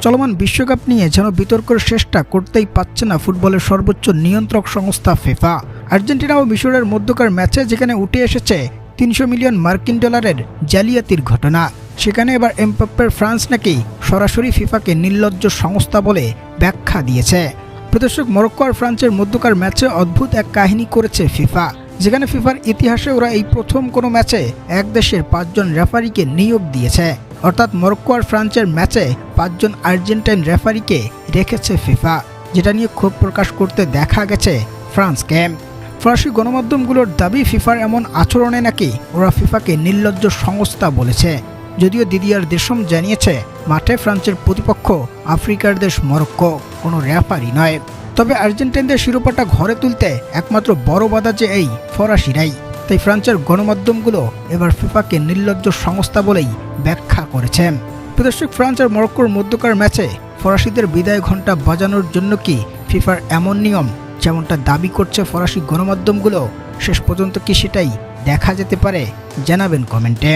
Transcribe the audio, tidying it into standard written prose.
চলমান বিশ্বকাপ নিয়ে যেন বিতর্কের শেষটা করতেই পারছে না ফুটবলের সর্বোচ্চ নিয়ন্ত্রক সংস্থা ফিফা। আর্জেন্টিনা ও মিশরের মধ্যকার ম্যাচে যেখানে উঠে এসেছে ৩০০ মিলিয়ন মার্কিন ডলারের জালিয়াতির ঘটনা, সেখানে এবার এমবাপ্পের ফ্রান্স নাকি সরাসরি ফিফাকে নির্লজ্জ সংস্থা বলে ব্যাখ্যা দিয়েছে। প্রদর্শক মরক্কো আর ফ্রান্সের মধ্যকার ম্যাচে অদ্ভুত এক কাহিনী করেছে ফিফা, যেখানে ফিফার ইতিহাসে ওরা এই প্রথম কোনো ম্যাচে এক দেশের ৫ জন রেফারিকে নিয়োগ দিয়েছে। অর্থাৎ মরক্কো আর ফ্রান্সের ম্যাচে ৫ জন আর্জেন্টাইন রেফারিকে রেখেছে ফিফা, যেটা নিয়ে ক্ষোভ প্রকাশ করতে দেখা গেছে ফ্রান্সকে। ফরাসি গণমাধ্যমগুলোর দাবি ফিফার এমন আচরণে নাকি ওরা ফিফাকে নির্লজ্জ সংস্থা বলেছে। যদিও দিদিয়ার দেশম জানিয়েছে মাঠে ফ্রান্সের প্রতিপক্ষ আফ্রিকার দেশ মরক্কো, কোনো রেফারি নয়। তবে আর্জেন্টাইনদের শিরোপাটা ঘরে তুলতে একমাত্র বড় বাধা যে এই ফরাসিরাই, তাই ফ্রান্সের গণমাধ্যমগুলো এবার ফিফাকে নির্লজ্জ সংস্থা বলেই ব্যাখ্যা করেছে। প্রদর্শক ফ্রান্স আর মরক্কোর মধ্যকার ম্যাচে ফরাসিদের বিদায় ঘণ্টা বাজানোর জন্য কি ফিফার এমন নিয়ম, যেমনটা দাবি করছে ফরাসি গণমাধ্যমগুলো? শেষ পর্যন্ত কি সেটাই দেখা যেতে পারে? জানাবেন কমেন্টে।